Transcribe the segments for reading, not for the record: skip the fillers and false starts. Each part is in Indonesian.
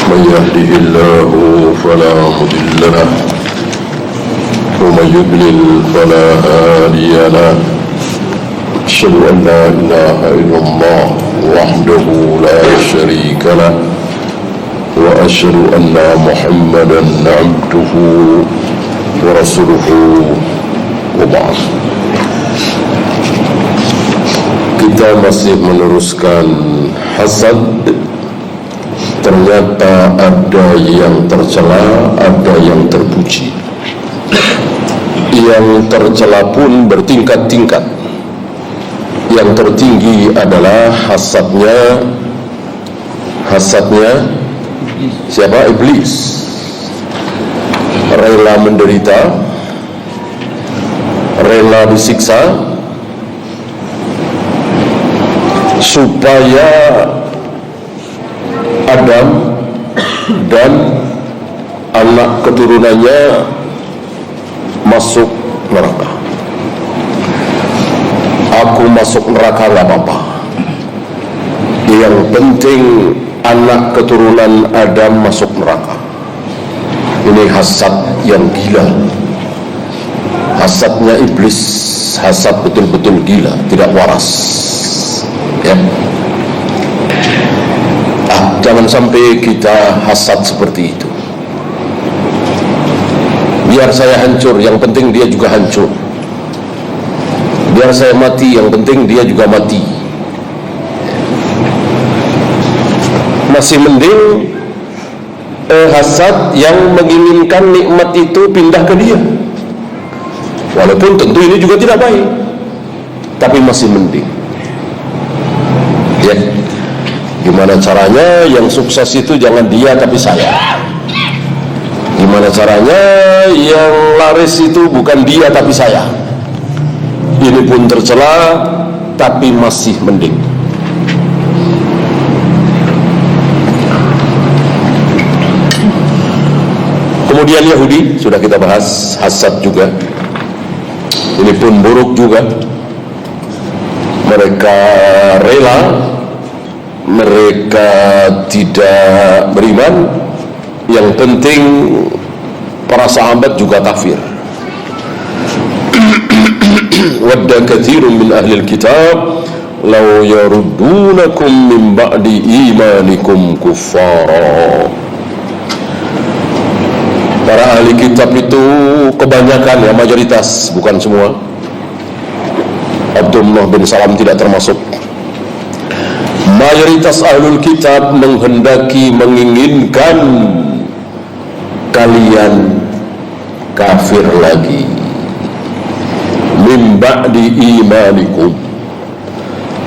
من يهده الله فلا مضل له ومن يضلل فلا هادي له أشهد أن لا إله إلا الله وحده لا شريك له وأشهد أن محمدا عبده ورسوله وبعد. Kita masih meneruskan hasad. Ternyata ada yang tercela, ada yang terpuji. Yang tercela pun bertingkat-tingkat. Yang tertinggi adalah hasadnya siapa? Iblis. Rela menderita, rela disiksa supaya Adam dan anak keturunannya masuk neraka. Aku masuk neraka gak apa-apa, yang penting anak keturunan Adam masuk neraka. Ini hasad yang gila. Hasadnya iblis, hasad betul-betul gila, tidak waras. Ya. Jangan sampai kita hasad seperti itu. Biar saya hancur, yang penting dia juga hancur. Biar saya mati, yang penting dia juga mati. Masih mending hasad yang menginginkan nikmat itu pindah ke dia. Walaupun tentu ini juga tidak baik, tapi masih mending. Ya. Gimana caranya yang sukses itu jangan dia tapi saya? Gimana caranya yang laris itu bukan dia tapi saya? Ini pun tercela tapi masih mending. Kemudian Yahudi sudah kita bahas, hasad juga. Ini pun buruk juga. Mereka rela, mereka tidak beriman, yang penting para sahabat juga kafir. Wadda katsirun min ahli alkitab law yaruddunakum min ba'di imanikum kuffara. Para ahli kitab itu kebanyakan, ya mayoritas, bukan semua. Abdullah bin Salam tidak termasuk. Mayoritas ahlul kitab menginginkan kalian kafir lagi. Min ba'di imanikum,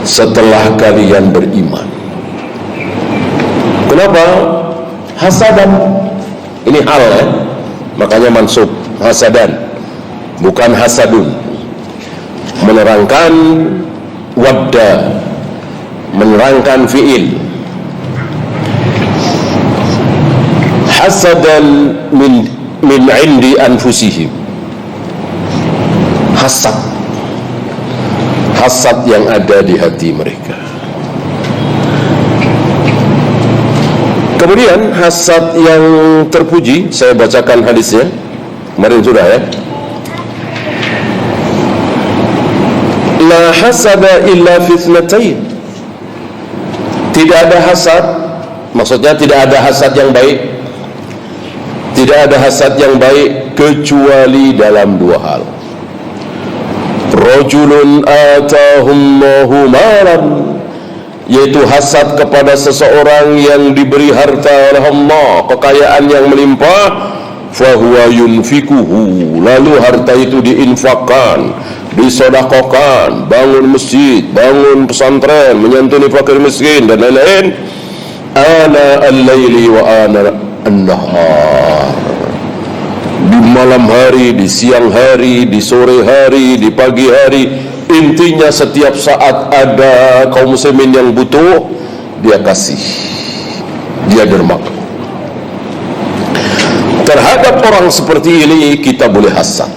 setelah kalian beriman. Kenapa? Hasadan. Ini hal, ya. Makanya mansub hasadan, bukan hasadun. Menerangkan wadda, menerangkan fi'il. Hasadan min indi anfusihim. Hasad yang ada di hati mereka. Kemudian hasad yang terpuji, saya bacakan hadisnya kemarin sudah, ya. La hasada illa fitnatain. Tidak ada hasad, maksudnya tidak ada hasad yang baik. Tidak ada hasad yang baik kecuali dalam dua hal. Rajulun atahullahu malan, yaitu hasad kepada seseorang yang diberi harta oleh Allah, kekayaan yang melimpah, fahuwa yunfikuhu, lalu harta itu diinfakkan, disedekahkan, bangun masjid, bangun pesantren, menyantuni fakir miskin dan lain-lain. Ana al-laili wa ana an-nahar, di malam hari, di siang hari, di sore hari, di pagi hari. Intinya setiap saat ada kaum muslimin yang butuh, dia kasih, dia dermakan. Terhadap orang seperti ini kita boleh hasad,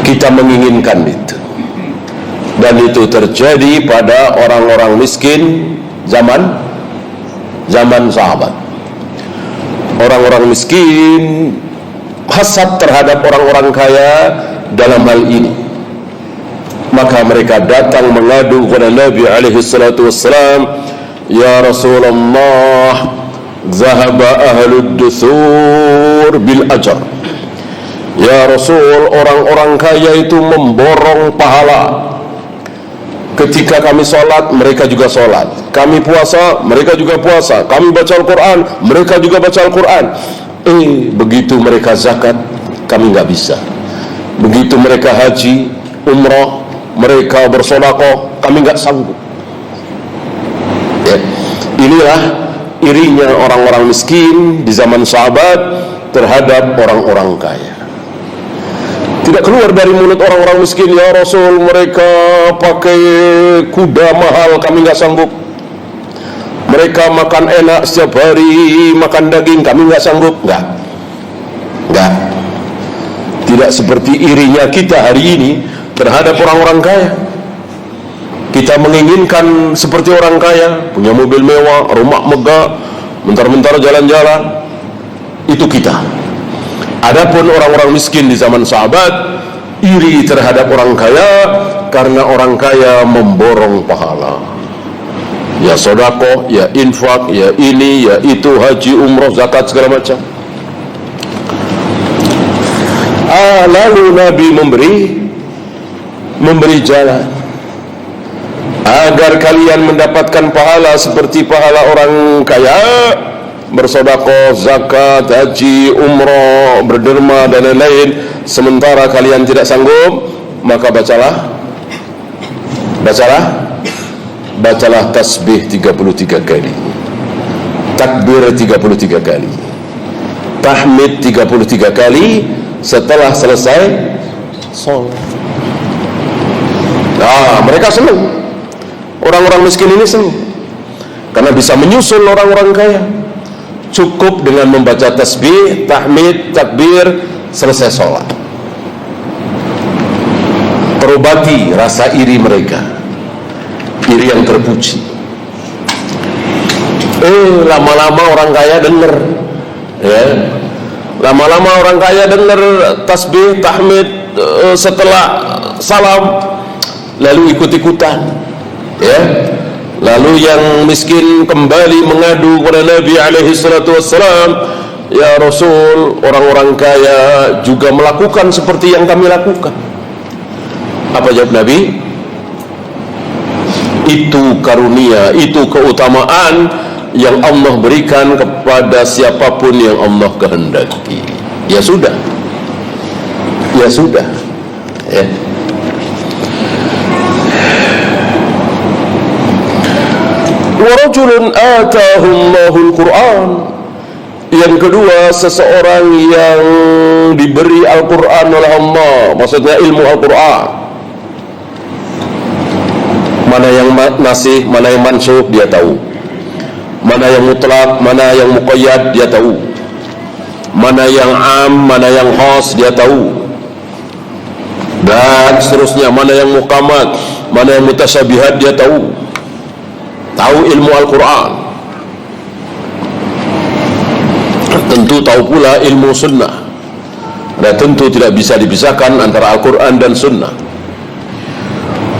kita menginginkan itu. Dan itu terjadi pada orang-orang miskin zaman sahabat. orang-orang miskin hasad terhadap orang-orang kaya dalam hal ini. Maka mereka datang mengadu kepada Nabi alaihi salatu wassalam, "Ya Rasulullah, zahaba ahlud duthur bil ajr." Ya Rasul, orang-orang kaya itu memborong pahala. Ketika kami sholat, mereka juga sholat. Kami puasa, mereka juga puasa. Kami baca Al-Quran, mereka juga baca Al-Quran. Begitu mereka zakat, kami nggak bisa. Begitu mereka haji, umrah, mereka bersedekah, kami nggak sanggup. Ya. Inilah irinya orang-orang miskin di zaman sahabat terhadap orang-orang kaya. Tidak keluar dari mulut orang-orang miskin, "Ya Rasul, mereka pakai kuda mahal, kami nggak sanggup. Mereka makan enak setiap hari, makan daging, kami nggak sanggup." Nggak. Tidak seperti irinya kita hari ini terhadap orang-orang kaya. Kita menginginkan seperti orang kaya, punya mobil mewah, rumah megah, bentar-bentar jalan-jalan. Itu kita. Adapun orang-orang miskin di zaman sahabat iri terhadap orang kaya karena orang kaya memborong pahala. Ya sedekah, ya infak, ya ini, ya itu, haji, umrah, zakat, segala macam. Lalu Nabi memberi jalan agar kalian mendapatkan pahala seperti pahala orang kaya, bersedekah, zakat, haji, umrah, berderma dan lain-lain. Sementara kalian tidak sanggup, maka bacalah tasbih 33 kali, takbir 33 kali, tahmid 33 kali setelah selesai sholat. Mereka senang, orang-orang miskin ini senang karena bisa menyusul orang-orang kaya. Cukup dengan membaca tasbih, tahmid, takbir, selesai sholat. Terobati rasa iri mereka, iri yang terpuji. Lama-lama orang kaya dengar, ya. Lama-lama orang kaya dengar tasbih, tahmid setelah salam, lalu ikut-ikutan, ya. Lalu yang miskin kembali mengadu kepada Nabi alaihi salatu wassalam, "Ya Rasul, orang-orang kaya juga melakukan seperti yang kami lakukan." Apa jawab Nabi? Itu karunia, itu keutamaan yang Allah berikan kepada siapapun yang Allah kehendaki. Ya sudah, ya. Wa rajulun atahu Allahul Quran. Yang kedua, seseorang yang diberi Al-Quran oleh Allah, maksudnya ilmu Al-Quran. Mana yang nasih, mana yang mansukh, dia tahu. Mana yang mutlak, mana yang muqayyad, dia tahu. Mana yang am, mana yang khas, dia tahu. Dan seterusnya, mana yang muqamat, mana yang mutasyabihat, dia tahu. Tahu ilmu Al-Quran. Tentu tahu pula ilmu sunnah. Dan tentu tidak bisa dipisahkan antara Al-Quran dan sunnah.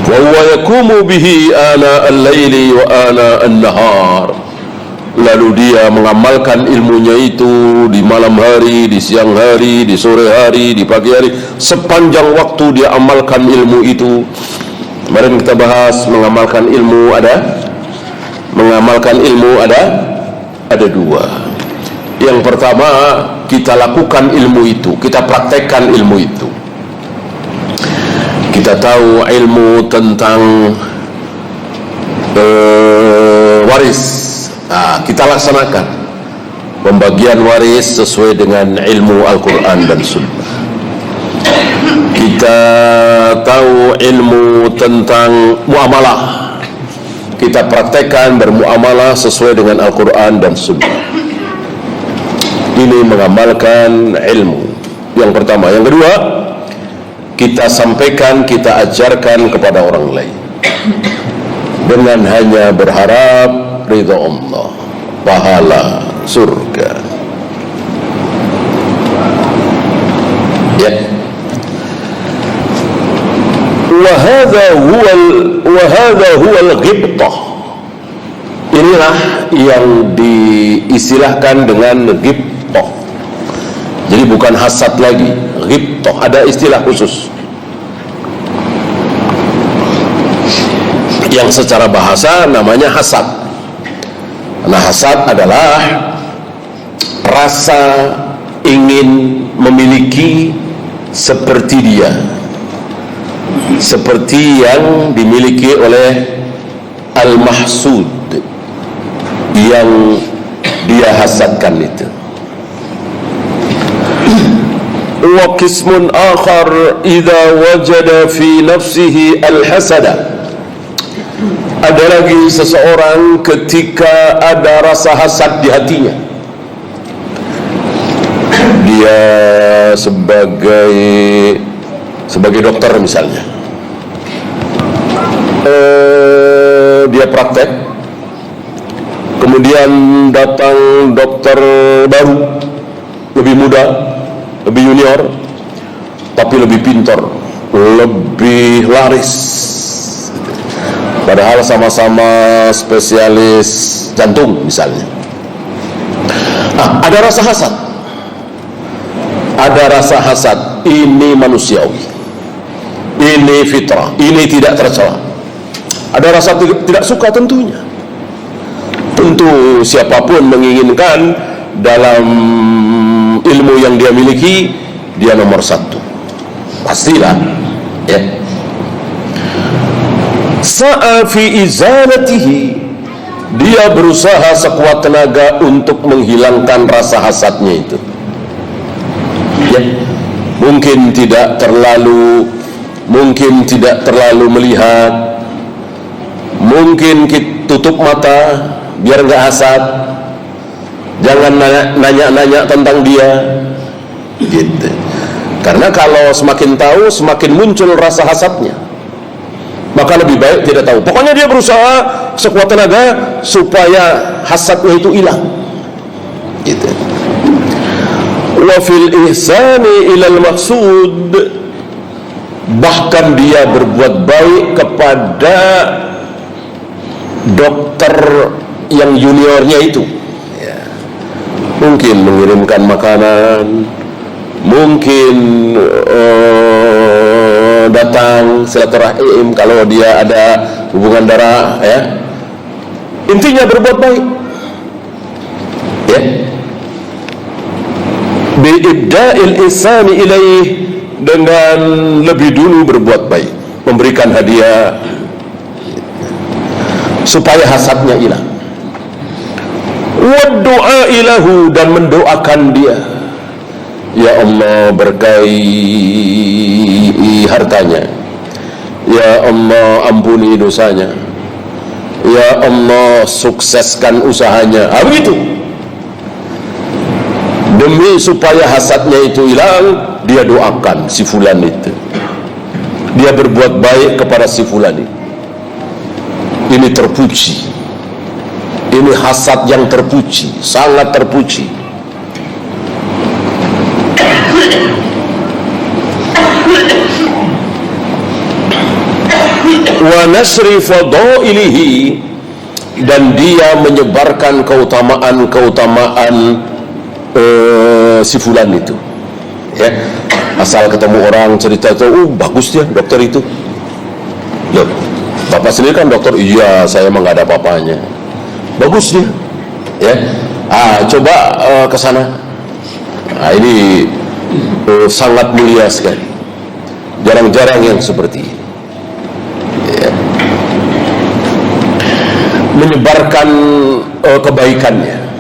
Wa huwa yakumu bihi ana al-laili wa ana an-nahar. Lalu dia mengamalkan ilmunya itu di malam hari, di siang hari, di sore hari, di pagi hari. Sepanjang waktu dia amalkan ilmu itu. Kemarin kita bahas mengamalkan ilmu ada dua. Yang pertama, kita lakukan ilmu itu, kita praktekkan ilmu itu. Kita tahu ilmu tentang waris, kita laksanakan pembagian waris sesuai dengan ilmu Al-Quran dan Sunnah. Kita tahu ilmu tentang muamalah, kita praktekkan bermuamalah sesuai dengan Al-Quran dan Sunnah. Ini mengamalkan ilmu yang pertama. Yang kedua, kita sampaikan, kita ajarkan kepada orang lain dengan hanya berharap ridha Allah, pahala, surga. hadha huwal ghibtah. Inilah yang diistilahkan dengan ghibtah. Jadi bukan hasad lagi, ghibtah, ada istilah khusus yang secara bahasa namanya hasad. Nah, hasad adalah rasa ingin memiliki seperti dia, seperti yang dimiliki oleh al-mahsud, yang dia hasadkan itu. Wa qismun akhar idza wajada fi nafsihi al-hasada. Ada lagi seseorang ketika ada rasa hasad di hatinya. Dia sebagai dokter misalnya, dia praktek, kemudian datang dokter baru, lebih muda, lebih junior, tapi lebih pintar, lebih laris, padahal sama-sama spesialis jantung misalnya. Ada rasa hasad. Ada rasa hasad. Ini manusiawi, ini fitrah, ini tidak tercela. Ada rasa tidak suka tentunya. Tentu siapapun menginginkan dalam ilmu yang dia miliki, dia nomor satu, pastilah, ya. Sa'a fi izalatihi, dia berusaha sekuat tenaga untuk menghilangkan rasa hasadnya itu, ya. Mungkin tidak terlalu melihat, mungkin tutup mata biar nggak hasad, jangan nanya-nanya tentang dia, gitu. Karena kalau semakin tahu, semakin muncul rasa hasadnya. Maka lebih baik tidak tahu. Pokoknya dia berusaha sekuat tenaga supaya hasadnya itu hilang, gitu. Wa fil ihsani ilal maksud, bahkan dia berbuat baik kepada dokter yang juniornya itu, ya. Mungkin mengirimkan makanan, mungkin datang silaturahim kalau dia ada hubungan darah, ya. Intinya berbuat baik, ya. Bi'ibda'il ihsani ilaih, dengan lebih dulu berbuat baik, memberikan hadiah supaya hasadnya hilang. Wa du'a ilahu, dan mendoakan dia, ya Allah berkahi hartanya, ya Allah ampuni dosanya, ya Allah sukseskan usahanya. Begitu. Demi supaya hasadnya itu hilang, dia doakan si fulan itu, dia berbuat baik kepada si fulan itu. Ini terpuji, ini hasad yang terpuji, sangat terpuji. Wa nasri fadailihi, dan dia menyebarkan keutamaan si fulan itu, ya. Asal ketemu orang cerita itu, bagus dia dokter itu. Loh, bapak sendiri kan dokter. Iya, saya emang gak ada apa-apanya. Bagus dia, ya. Coba ke sana. Ini sangat mulia sekali. Jarang-jarang yang seperti ini, ya. Menyebarkan kebaikannya.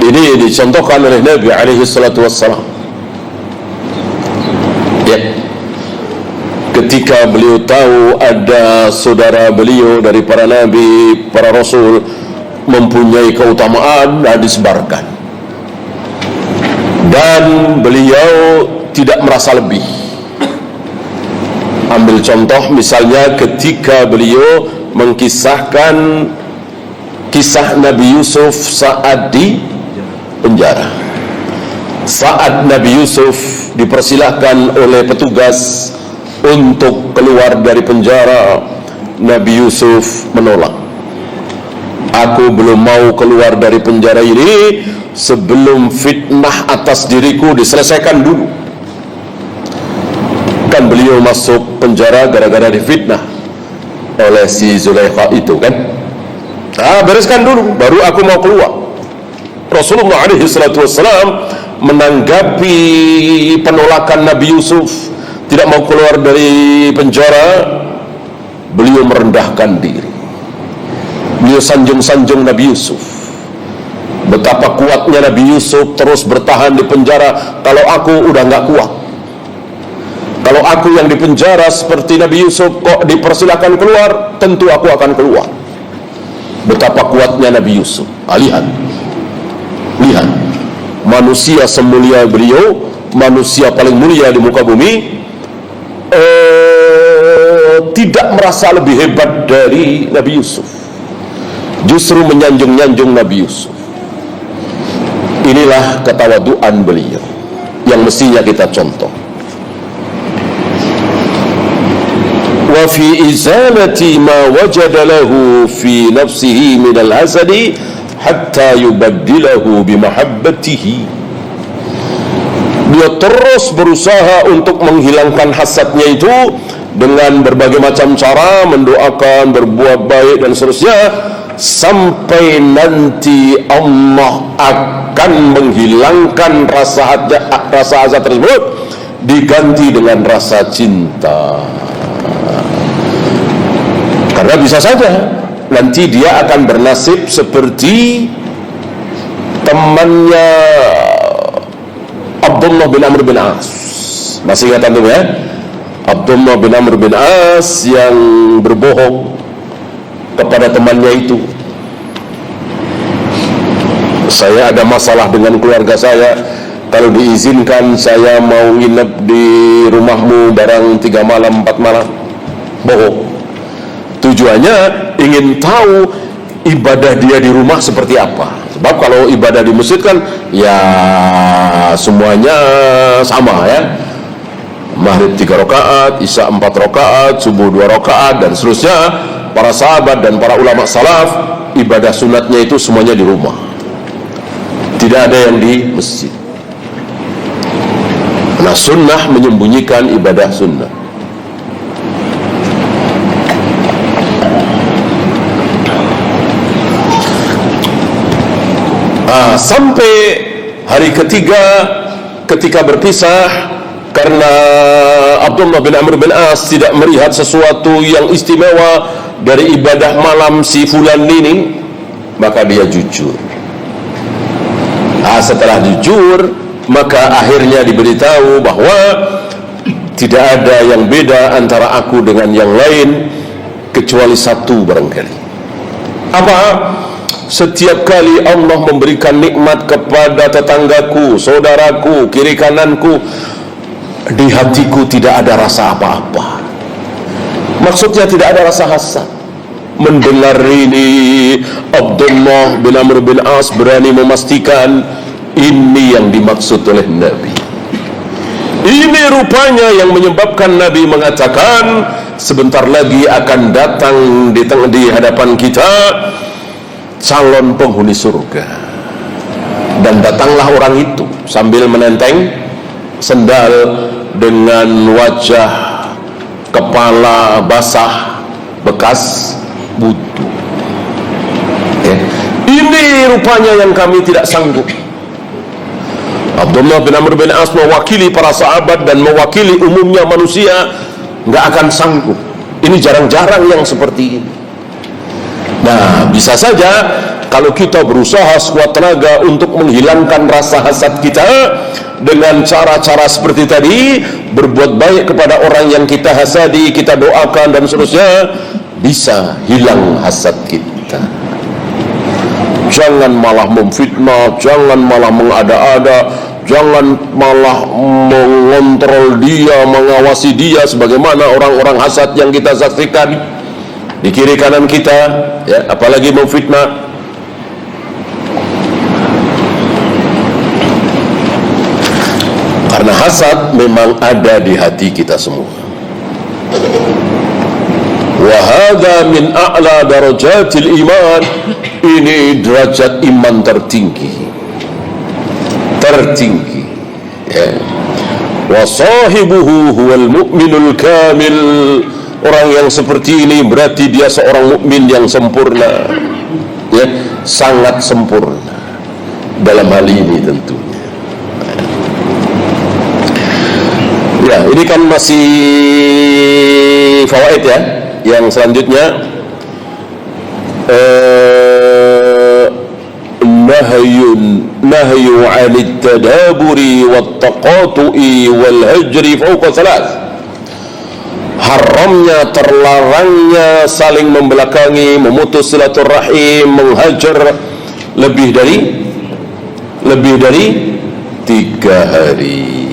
Ini dicontohkan oleh Nabi alaihi salatu wassalam, ya. Ketika beliau tahu ada saudara beliau dari para nabi, para rasul mempunyai keutamaan, dan disebarkan, dan beliau tidak merasa lebih. Ambil contoh misalnya ketika beliau mengkisahkan kisah Nabi Yusuf saat di penjara. Saat Nabi Yusuf dipersilahkan oleh petugas untuk keluar dari penjara, Nabi Yusuf menolak. Aku belum mau keluar dari penjara ini sebelum fitnah atas diriku diselesaikan dulu. Kan beliau masuk penjara gara-gara difitnah oleh si Zulaikha itu kan. Bereskan dulu baru aku mau keluar. Rasulullah SAW menanggapi penolakan Nabi Yusuf tidak mau keluar dari penjara, beliau merendahkan diri. Beliau sanjung-sanjung Nabi Yusuf. Betapa kuatnya Nabi Yusuf terus bertahan di penjara. Kalau aku udah gak kuat. Kalau aku yang di penjara seperti Nabi Yusuf kok dipersilakan keluar, tentu aku akan keluar. Betapa kuatnya Nabi Yusuf. Lihat manusia semulia beliau, manusia paling mulia di muka bumi, tidak merasa lebih hebat dari Nabi Yusuf, justru menyanjung-nyanjung Nabi Yusuf. Inilah ketawaduan beliau yang mestinya kita contoh. Wa fi izalati ma wajada lahu fi nafsihi min al-hasadi hatta yubaddilahu bimahabbatihi. Dia terus berusaha untuk menghilangkan hasadnya itu dengan berbagai macam cara, mendoakan, berbuat baik dan seterusnya, sampai nanti Allah akan menghilangkan rasa hasad tersebut diganti dengan rasa cinta. Karena bisa saja nanti dia akan bernasib seperti temannya Abdullah bin Amr bin As. Masih ingat antum ya? Abdullah bin Amr bin As yang berbohong kepada temannya itu. Saya ada masalah dengan keluarga saya, kalau diizinkan saya mau nginep di rumahmu barang 3 malam 4 malam. Bohong. Tujuannya ingin tahu ibadah dia di rumah seperti apa. Sebab kalau ibadah di masjid kan ya semuanya sama ya. Maghrib 3 rakaat, Isya 4 rakaat, Subuh 2 rakaat dan seterusnya. Para sahabat dan para ulama salaf, ibadah sunatnya itu semuanya di rumah. Tidak ada yang di masjid. Nah, sunnah menyembunyikan ibadah sunnah. Sampai hari ketiga ketika berpisah, karena Abdullah bin Amr bin As tidak melihat sesuatu yang istimewa dari ibadah malam si fulan ini, maka dia jujur. Setelah jujur, maka akhirnya diberitahu bahwa tidak ada yang beda antara aku dengan yang lain kecuali satu barangkali. Apa? Setiap kali Allah memberikan nikmat kepada tetanggaku, saudaraku, kiri kananku, di hatiku tidak ada rasa apa-apa. Maksudnya tidak ada rasa hasad. Mendengar ini, Abdullah bin Amr bin As berani memastikan ini yang dimaksud oleh Nabi. Ini rupanya yang menyebabkan Nabi mengatakan sebentar lagi akan datang di hadapan kita calon penghuni surga. Dan datanglah orang itu sambil menenteng sendal dengan wajah kepala basah bekas wudu. Ini rupanya yang kami tidak sanggup. Abdullah bin Amr bin As mewakili para sahabat dan mewakili umumnya manusia, nggak akan sanggup. Ini jarang-jarang yang seperti ini. Nah, bisa saja kalau kita berusaha sekuat tenaga untuk menghilangkan rasa hasad kita dengan cara-cara seperti tadi, berbuat baik kepada orang yang kita hasadi, kita doakan dan seterusnya, bisa hilang hasad kita. Jangan malah memfitnah, jangan malah mengada-ada, jangan malah mengontrol dia, mengawasi dia sebagaimana orang-orang hasad yang kita saksikan di kiri kanan kita, ya, apalagi memfitnah. Karena Karena hasad memang ada di hati kita semua. Wa hadza min a'la darajatil iman. Ini derajat iman tertinggi ya. Wa sahibuhu huwal mu'minul kamil. Orang yang seperti ini berarti dia seorang mukmin yang sempurna ya, sangat sempurna dalam hal ini tentunya. Ya, ini kan masih fawaid ya. Yang selanjutnya nahyu 'anit tadaburi wat taqatu'i wal hajri fawqa thalath. Haramnya, terlarangnya saling membelakangi, memutus silaturahim, menghajar lebih dari 3 hari.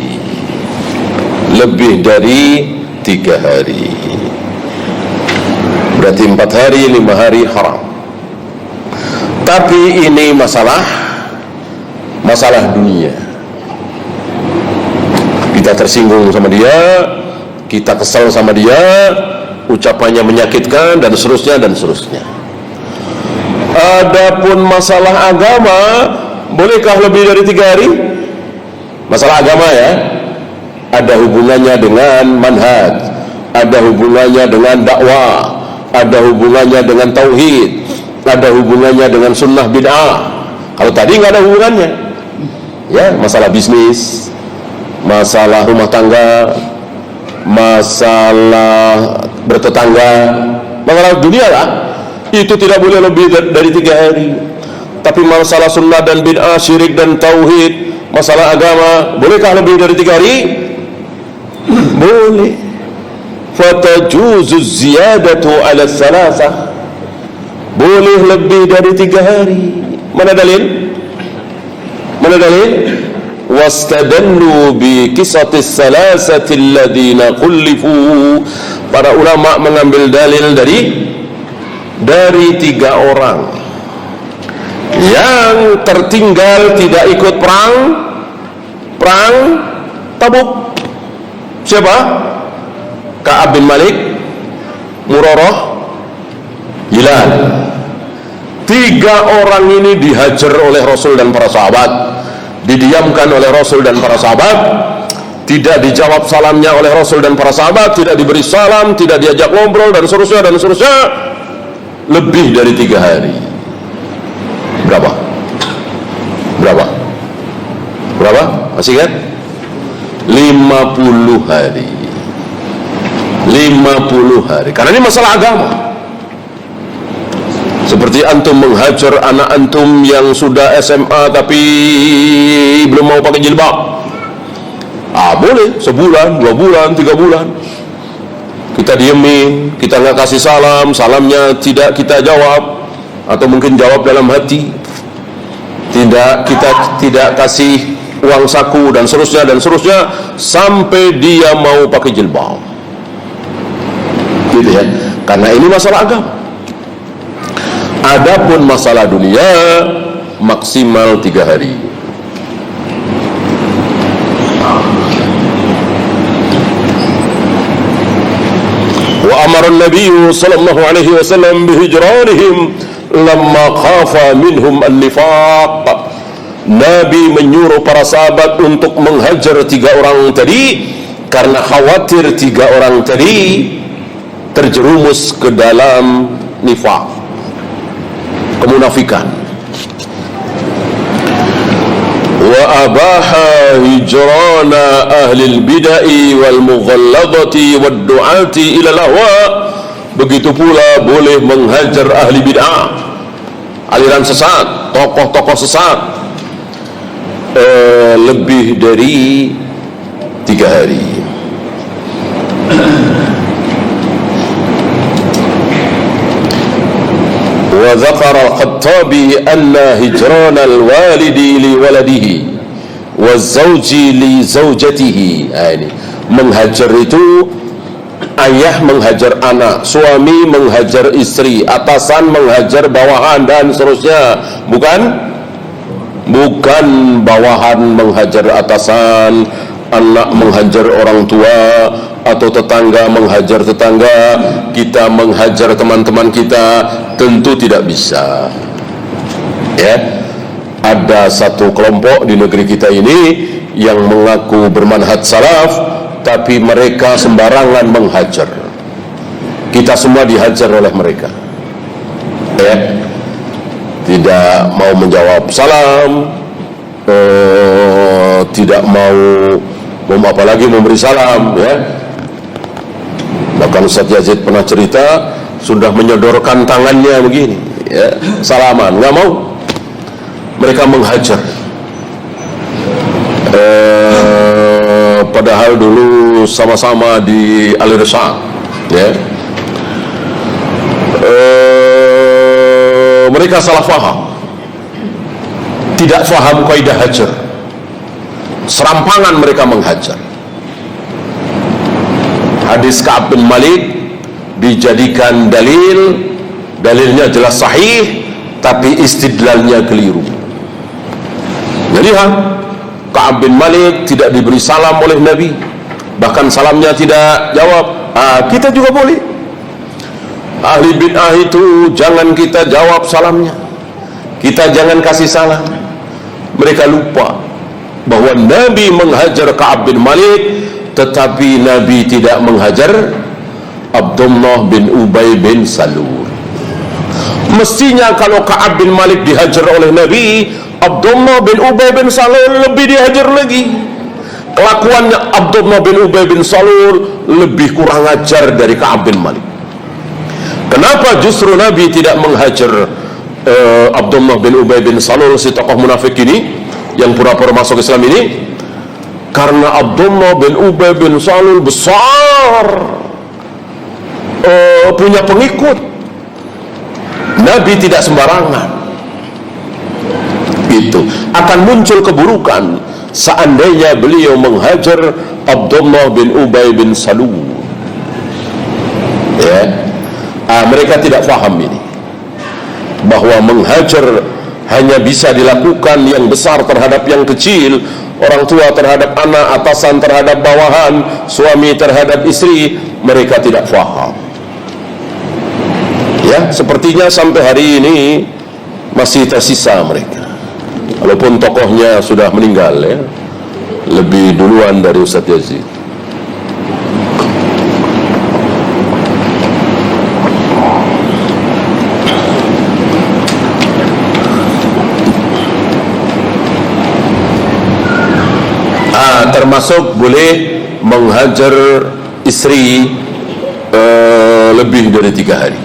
Lebih dari 3 hari. Berarti 4 hari, 5 hari haram. Tapi ini masalah dunia. Kita tersinggung sama dia, kita kesal sama dia, ucapannya menyakitkan dan seterusnya. Adapun masalah agama, bolehkah lebih dari 3 hari? Masalah agama ya, ada hubungannya dengan manhaj, ada hubungannya dengan dakwah, ada hubungannya dengan tauhid, ada hubungannya dengan sunnah bid'ah. Kalau tadi nggak ada hubungannya ya, masalah bisnis, masalah rumah tangga, masalah bertetangga, masalah dunia lah, itu tidak boleh lebih dari 3 hari. Tapi masalah sunnah dan bid'ah, syirik dan tauhid, masalah agama, bolehkah lebih dari 3 hari? Boleh. Fatajuzu ziyadatu ala thalathah. Boleh lebih dari 3 hari. Mana dalil? Wastadallu bi qisatis salasati alladhina kullifu. Para ulama mengambil dalil dari 3 orang yang tertinggal, tidak ikut perang Tabuk. Siapa? Ka'ab bin Malik, Murarah, Hilal. 3 orang ini dihajar oleh Rasul dan para sahabat, didiamkan oleh Rasul dan para sahabat, tidak dijawab salamnya oleh Rasul dan para sahabat, tidak diberi salam, tidak diajak ngobrol dan seterusnya, lebih dari 3 hari. Berapa? Masih ingat? 50 hari. 50 hari. Karena ini masalah agama. Seperti antum menghajar anak antum yang sudah SMA tapi belum mau pakai jilbab. Boleh sebulan, 2 bulan, 3 bulan. Kita diemin, kita nggak kasih salam, salamnya tidak kita jawab, atau mungkin jawab dalam hati. Kita tidak kasih uang saku dan seterusnya sampai dia mau pakai jilbab. Gitu ya. Karena ini masalah agama. Adapun masalah dunia maksimal 3 hari. Wa amara an-nabiy sallallahu alaihi wasallam bihijranihim lamma khafa minhum an-nifaq. Nabi menyuruh para sahabat untuk menghajar 3 orang tadi karena khawatir 3 orang tadi terjerumus ke dalam nifaq, kemunafikan. Wa abaha hijrana ahli al-bid'ah wal mughalladati wad du'ati ila al-ahwa. Begitu pula boleh menghajar ahli bid'ah, aliran sesat, tokoh-tokoh sesat, lebih dari 3 hari. Wa dzakara al-Khattabi anna hijran al-walidi li waladihi wa zawji li zawjatihi. Ini menghajar itu ayah menghajar anak, suami menghajar istri, atasan menghajar bawahan dan seterusnya. Bukan bawahan menghajar atasan, anak menghajar orang tua, atau tetangga menghajar tetangga, kita menghajar teman-teman kita, tentu tidak bisa. Ya, ada satu kelompok di negeri kita ini yang mengaku bermanhaj salaf, tapi mereka sembarangan menghajar. Kita semua dihajar oleh mereka. Ya, tidak mau menjawab salam, tidak mau apalagi memberi salam, ya. Bahkan Ustaz Yazid pernah cerita, sudah menyodorkan tangannya begini, ya, salaman, nggak mau. Mereka menghajar. Padahal dulu sama-sama di Al-Irsyad, ya. Mereka salah faham, tidak faham kaidah hajar, serampangan mereka menghajar. Hadis Ka'ab bin Malik dijadikan dalilnya jelas sahih, tapi istidlalnya keliru. Jadi Ka'ab bin Malik tidak diberi salam oleh Nabi, bahkan salamnya tidak jawab. Kita juga boleh. Ahli bid'ah itu jangan kita jawab salamnya, kita jangan kasih salam. Mereka lupa bahwa Nabi menghajar Ka'ab bin Malik, tetapi Nabi tidak menghajar Abdullah bin Ubay bin Salul. Mestinya kalau Ka'ab bin Malik dihajar oleh Nabi, Abdullah bin Ubay bin Salul lebih dihajar lagi. Kelakuannya Abdullah bin Ubay bin Salul lebih kurang ajar dari Ka'ab bin Malik. Kenapa justru Nabi tidak menghajar Abdullah bin Ubay bin Salul, si tokoh munafik ini yang pura-pura masuk Islam ini? Karena Abdullah bin Ubay bin Salul besar, punya pengikut. Nabi tidak sembarangan. Itu akan muncul keburukan seandainya beliau menghajar Abdullah bin Ubay bin Salul. Ya, mereka tidak faham ini, bahwa menghajar hanya bisa dilakukan yang besar terhadap yang kecil, orang tua terhadap anak, atasan terhadap bawahan, suami terhadap istri. Mereka tidak faham. Ya, sepertinya sampai hari ini masih tersisa mereka, walaupun tokohnya sudah meninggal, ya, lebih duluan dari Ustaz Yazid. Termasuk boleh menghajar istri lebih dari 3 hari.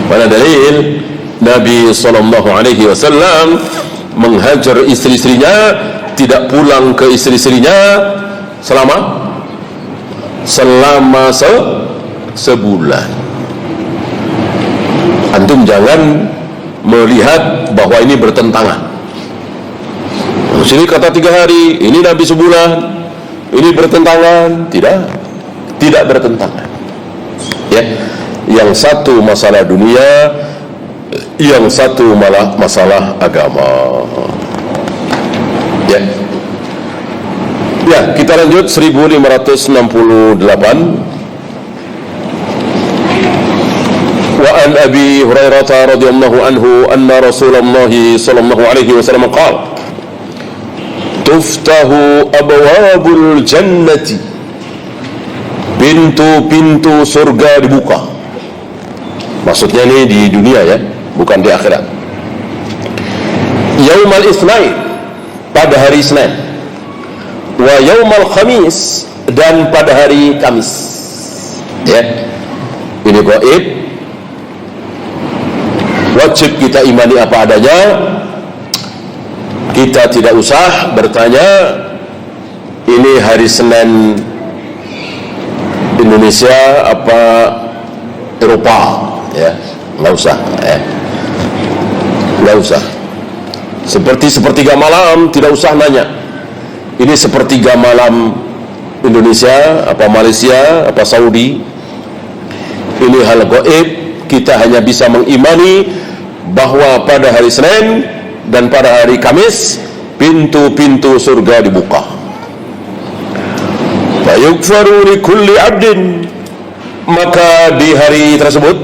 Pada dalil Nabi SAW menghajar istri-istrinya, tidak pulang ke istri-istrinya selama sebulan. Antum jangan melihat bahwa ini bertentangan. Sini kata 3 hari, ini Nabi sebulan, ini bertentangan. Tidak bertentangan. Ya, yang satu masalah dunia, yang satu malah masalah agama. Ya, kita lanjut 1568. Wa an Abi Hurairah radhiyallahu anhu anna Rasulullah sallallahu alaihi wasallam qala: tuftahu abwabul jannati, pintu-pintu surga dibuka. Maksudnya ini di dunia, ya, bukan di akhirat. Yaumal Itsnain, pada hari Senin, wa yaumal Khamis, dan pada hari Kamis. Ya, ini gaib, wajib kita imani apa adanya. Kita tidak usah bertanya ini hari Senin Indonesia apa Eropa, ya, nggak usah, ya, nggak usah. Seperti sepertiga malam, tidak usah nanya ini sepertiga malam Indonesia apa Malaysia apa Saudi. Ini hal gaib. Kita hanya bisa mengimani bahwa pada hari Senin dan pada hari Kamis pintu-pintu surga dibuka. Yukfaru li kulli abdin, maka di hari tersebut,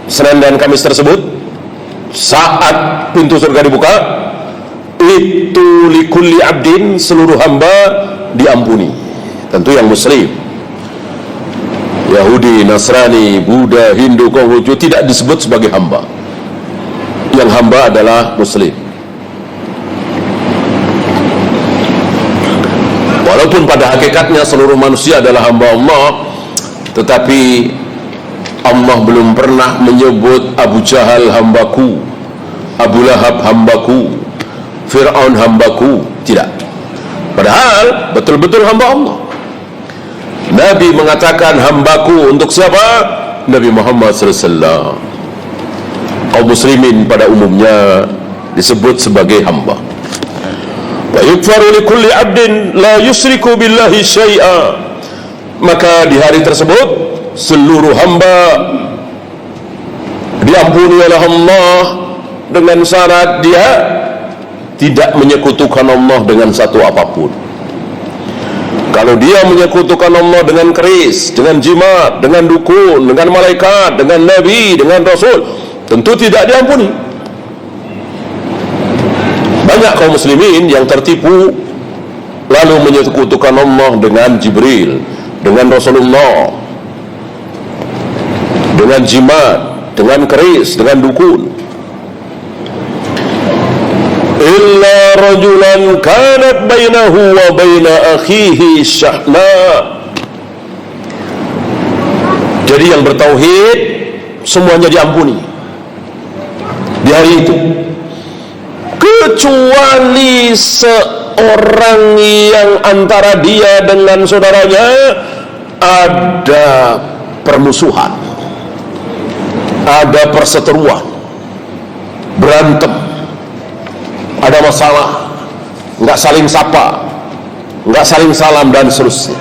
Senin dan Kamis tersebut, saat pintu surga dibuka, itu li kulli abdin, seluruh hamba diampuni. Tentu yang muslim. Yahudi, Nasrani, Buddha, Hindu, Konghucu tidak disebut sebagai hamba. Yang hamba adalah muslim. Walaupun pada hakikatnya seluruh manusia adalah hamba Allah, tetapi Allah belum pernah menyebut Abu Jahal hambaku, Abu Lahab hambaku, Fir'aun hambaku. Tidak. Padahal betul-betul hamba Allah. Nabi mengatakan hambaku untuk siapa? Nabi Muhammad SAW. Kaum muslimin pada umumnya disebut sebagai hamba. Wa yukfaru li kulli abdin la yusriku billahi syai'a, maka di hari tersebut seluruh hamba diampuni oleh Allah dengan syarat dia tidak menyekutukan Allah dengan satu apapun. Kalau dia menyekutukan Allah dengan keris, dengan jimat, dengan dukun, dengan malaikat, dengan nabi, dengan rasul, tentu tidak diampuni. Banyak kaum muslimin yang tertipu lalu menyekutukan Allah dengan Jibril, dengan Rasulullah, dengan jimat, dengan keris, dengan dukun. Illa rajulan kanat bainahu wa baina akhihi syahna. Jadi yang bertauhid semuanya diampuni di hari itu, kecuali seorang yang antara dia dengan saudaranya ada permusuhan, ada perseteruan, berantem, ada masalah, nggak saling sapa, nggak saling salam dan seterusnya,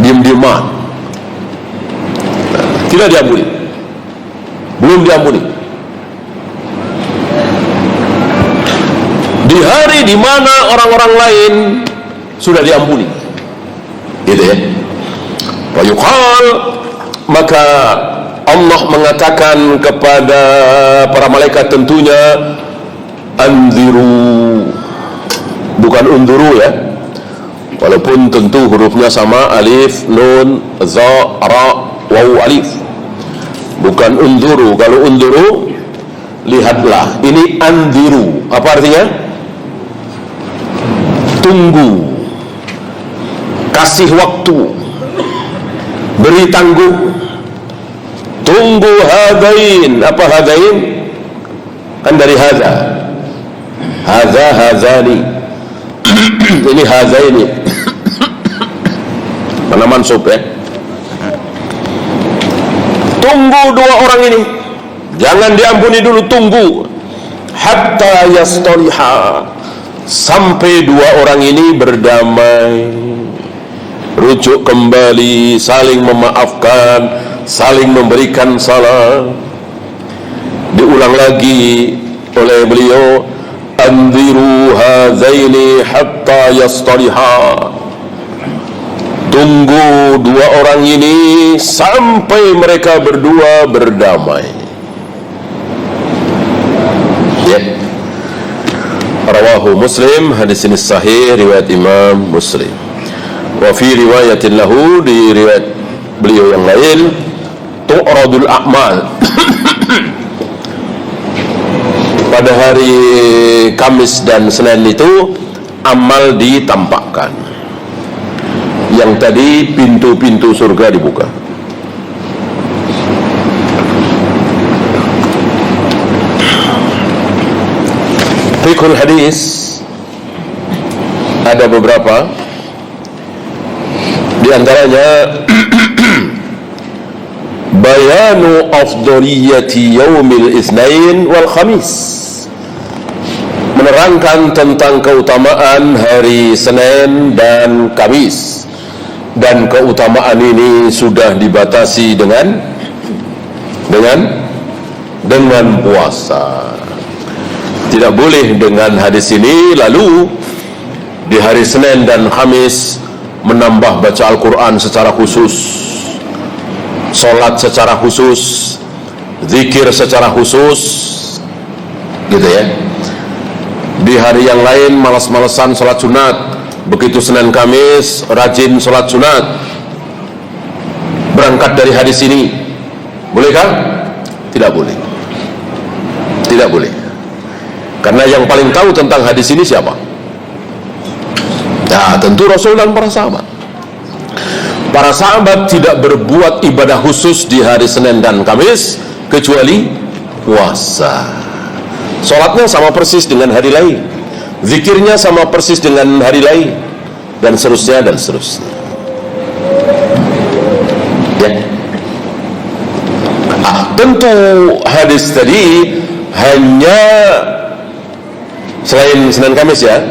diam-diaman, tidak diampuni, belum diampuni. Di hari di mana orang-orang lain sudah diampuni, gitu ya. Wa yuqal, maka Allah mengatakan kepada para malaikat tentunya, anziru, bukan unduru ya, walaupun tentu hurufnya sama, alif, nun, za, ra, waw, alif. Bukan unduru. Kalau unduru, lihatlah. Ini anziru, apa artinya? Tunggu, kasih waktu, beri tangguh, tunggu. Hadain, apa hadain? Kan dari hadza, hadza, hadzani. Ini hazaini, mana mansub ya. Tunggu dua orang ini, jangan diampuni dulu, tunggu hatta yastaliha, sampai dua orang ini berdamai, rujuk kembali, saling memaafkan, saling memberikan salam. Diulang lagi oleh beliau, anziru hazaini hatta yastaliha, tunggu dua orang ini sampai mereka berdua berdamai. Ya. Rawahu Muslim, hadis ini sahih, riwayat Imam Muslim. Wa fi riwayatin lahu, di riwayat beliau yang lain, tu'radul a'mal. Pada hari Kamis dan Senin itu amal ditampakkan. Yang tadi pintu-pintu surga dibuka. Fiqhul hadis ada beberapa, di antaranya bayanu afdaliyati yaumil itsnain wal khamis, menerangkan tentang keutamaan hari Senin dan Kamis, dan keutamaan ini sudah dibatasi dengan puasa. Tidak boleh dengan hadis ini lalu di hari Senin dan Kamis menambah baca Al-Quran secara khusus, sholat secara khusus, zikir secara khusus, gitu ya. Di hari yang lain malas-malesan sholat sunat, begitu Senin Kamis rajin sholat sunat. Berangkat dari hadis ini, bolehkah? Tidak boleh. Tidak boleh. Karena yang paling tahu tentang hadis ini siapa? Ya, tentu Rasul dan para sahabat. Para sahabat tidak berbuat ibadah khusus di hari Senin dan Kamis kecuali puasa. Sholatnya sama persis dengan hari lain, zikirnya sama persis dengan hari lain, dan seterusnya dan seterusnya. Ya. Tentu hadis tadi hanya selain Senin Kamis ya,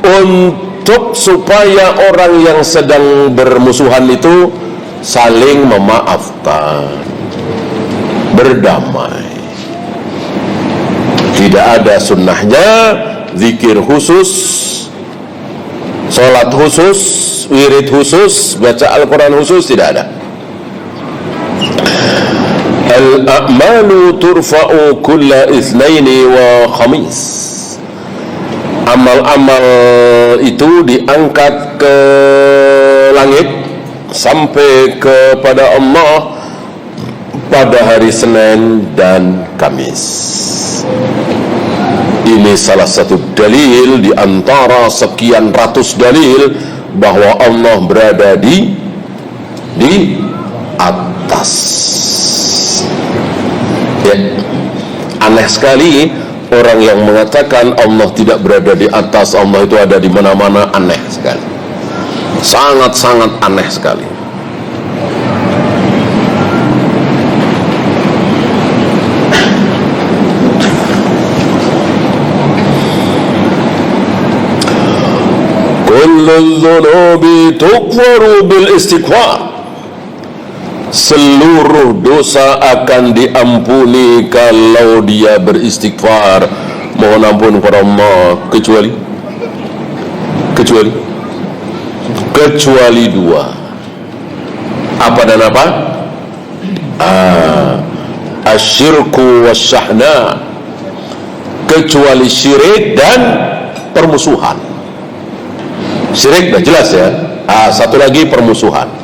untuk supaya orang yang sedang bermusuhan itu saling memaafkan, berdamai. Tidak ada sunnahnya zikir khusus, sholat khusus, wirid khusus, baca Al-Quran khusus, tidak ada. Al-a'malu turfa'u kulla itsnaini wa khamis. Amal-amal itu diangkat ke langit sampai kepada Allah pada hari Senin dan Kamis. Ini salah satu dalil di antara sekian ratus dalil bahwa Allah berada di atas. Ya. Aneh sekali orang yang mengatakan Allah tidak berada di atas, Allah itu ada di mana-mana. Aneh sekali, sangat-sangat aneh sekali. Kullu dzunubi tughfaru bil istighfar. Seluruh dosa akan diampuni kalau dia beristighfar, mohon ampun kepada Allah, kecuali dua. Apa dan apa? Asyirku wasyahna, kecuali syirik dan permusuhan. Syirik dah jelas ya. Satu lagi permusuhan.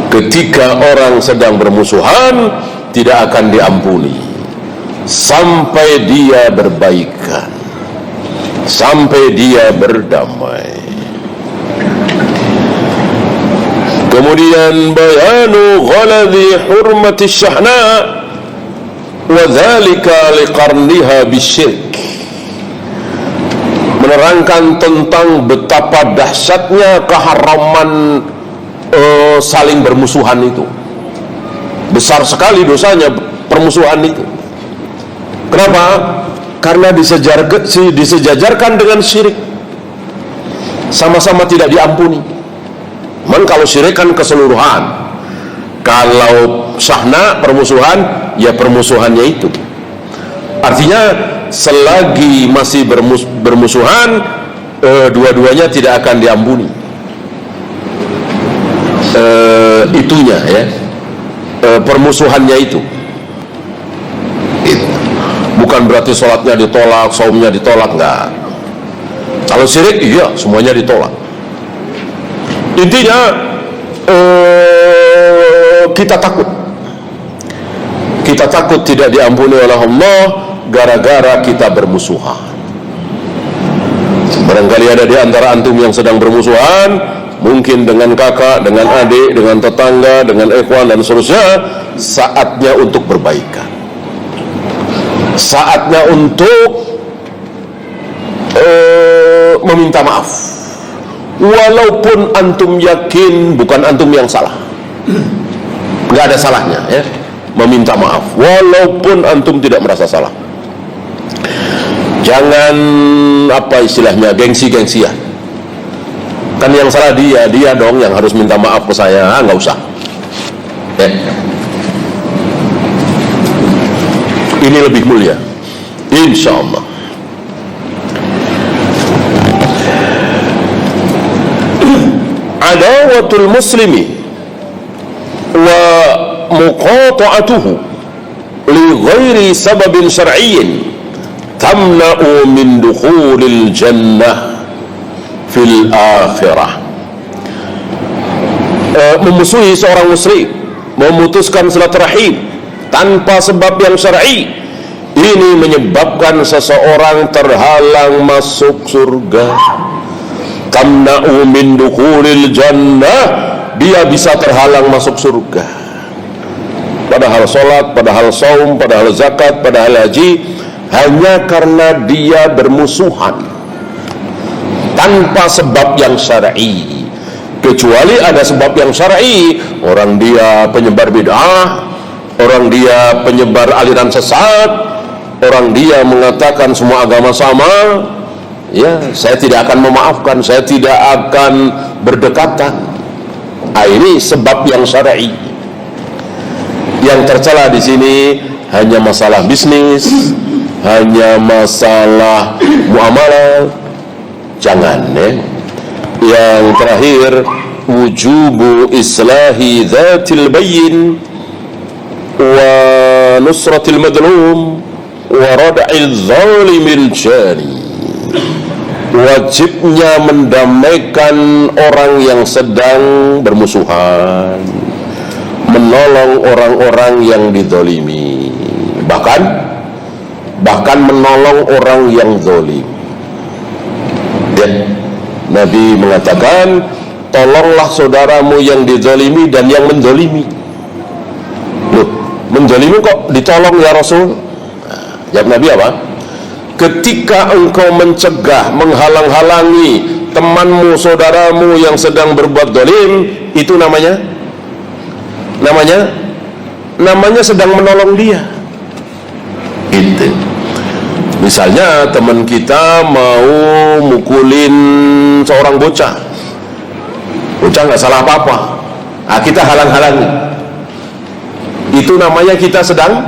Ketika orang sedang bermusuhan, tidak akan diampuni sampai dia berbaikan, sampai dia berdamai. Kemudian bayanu ghaladhi hurmati syahna wa dhalika liqarniha bisyirk, menerangkan tentang betapa dahsyatnya keharaman saling bermusuhan itu. Besar sekali dosanya permusuhan itu. Kenapa? Karena disejajarkan dengan syirik, sama-sama tidak diampuni. Memang kalau syirik kan keseluruhan, kalau syahna permusuhan, ya permusuhannya itu. Artinya selagi masih bermusuhan, dua-duanya tidak akan diampuni. Itunya ya, permusuhannya itu. Bukan berarti sholatnya ditolak, saumnya ditolak, enggak. Kalau syirik, iya semuanya ditolak. Intinya kita takut tidak diampuni oleh Allah gara-gara kita bermusuhan. Barangkali ada di antara antum yang sedang bermusuhan, mungkin dengan kakak, dengan adik, dengan tetangga, dengan ikhwan dan seterusnya. Saatnya untuk berbaikan, saatnya untuk meminta maaf, walaupun antum yakin bukan antum yang salah. Nggak ada salahnya ya meminta maaf, walaupun antum tidak merasa salah. Jangan apa istilahnya gengsi-gengsian. Kan yang salah dia dong yang harus minta maaf ke saya. Nggak usah ya. Ini lebih mulia insya Allah. adawatul muslimi wa muqata'atuhu li ghairi sababin syar'iyyin tamna'u min dukhulil jannah fil akhirah. Memusuhi seorang muslim, memutuskan silaturahim tanpa sebab yang syar'i, ini menyebabkan seseorang terhalang masuk surga. Tamna'u min dukhulil jannah, dia bisa terhalang masuk surga. Padahal sholat, padahal saum, padahal zakat, padahal haji, hanya karena dia bermusuhan tanpa sebab yang syar'i. Kecuali ada sebab yang syar'i, orang dia penyebar bid'ah, orang dia penyebar aliran sesat, orang dia mengatakan semua agama sama, ya, saya tidak akan memaafkan, saya tidak akan berdekatan. Ini sebab yang syar'i. Yang tercela di sini hanya masalah bisnis, hanya masalah muamalah. Jangan, ya. Yang terakhir, wujubu islahi dzatil bayyin wa nusratil madlum wa rad'il zalimil jani. Wajibnya mendamaikan orang yang sedang bermusuhan, menolong orang-orang yang dizalimi, bahkan menolong orang yang zalim. Dan Nabi mengatakan, tolonglah saudaramu yang dizalimi dan yang menzalimi. Loh, menzalimi kok ditolong ya Rasul? Jawab Nabi apa? Ketika engkau mencegah, menghalang-halangi temanmu, saudaramu yang sedang berbuat zalim, itu namanya sedang menolong dia. Itu. Misalnya teman kita mau mukulin seorang bocah nggak salah apa-apa, kita halang-halangi, itu namanya kita sedang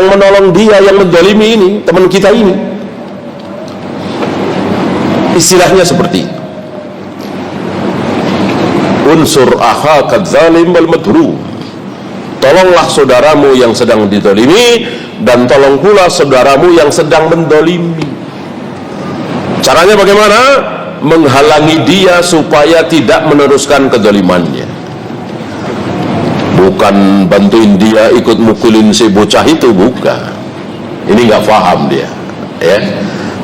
menolong dia yang menzalimi ini, teman kita ini. Istilahnya seperti unsur akhaka zalim wal madhrum, tolonglah saudaramu yang sedang dizalimi dan tolong pula saudaramu yang sedang menzalimi. Caranya bagaimana? Menghalangi dia supaya tidak meneruskan kezalimannya, bukan bantuin dia ikut mukulin si bocah itu, bukan. Ini nggak paham dia, ya.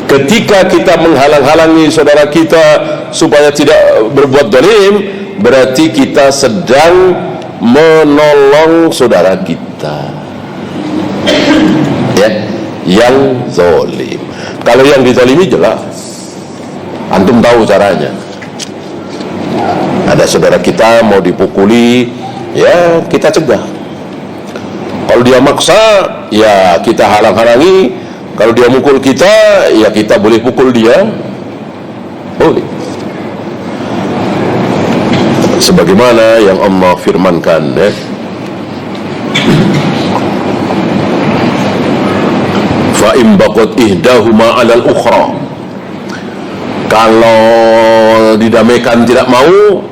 Ketika kita menghalang-halangi saudara kita supaya tidak berbuat zalim, berarti kita sedang menolong saudara kita, ya, yang zalim. Kalau yang dizalimi jelas, antum tahu caranya. Ada saudara kita mau dipukuli, ya kita cegah. Kalau dia maksa, ya kita halang-halangi. Kalau dia mukul kita, ya kita boleh pukul dia, boleh. Sebagaimana yang Allah firmankan, ya, fa in baqat ihdahuma 'alal ukhra, kalau didamaikan tidak mau,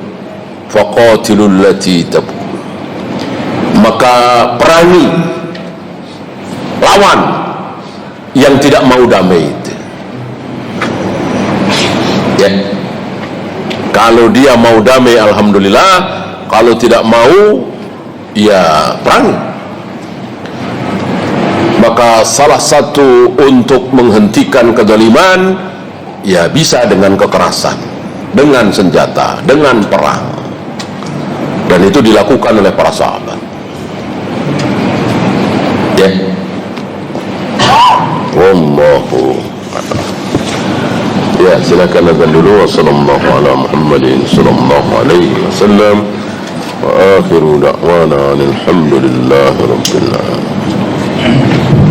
faqatilul lati tabghi, maka perangi, lawan yang tidak mau damai itu, ya. Kalau dia mau damai, alhamdulillah. Kalau tidak mau, ya perangi. Maka salah satu untuk menghentikan kezaliman, ya bisa dengan kekerasan, dengan senjata, dengan perang. Dan itu dilakukan oleh para sahabat, ya. Wallahu a'lam. Ya, silakan azan dulu. Wassallallahu ala Muhammadin sallallahu alaihi wasallam. Wa akhiru da'wana alhamdulillahi rabbil alamin.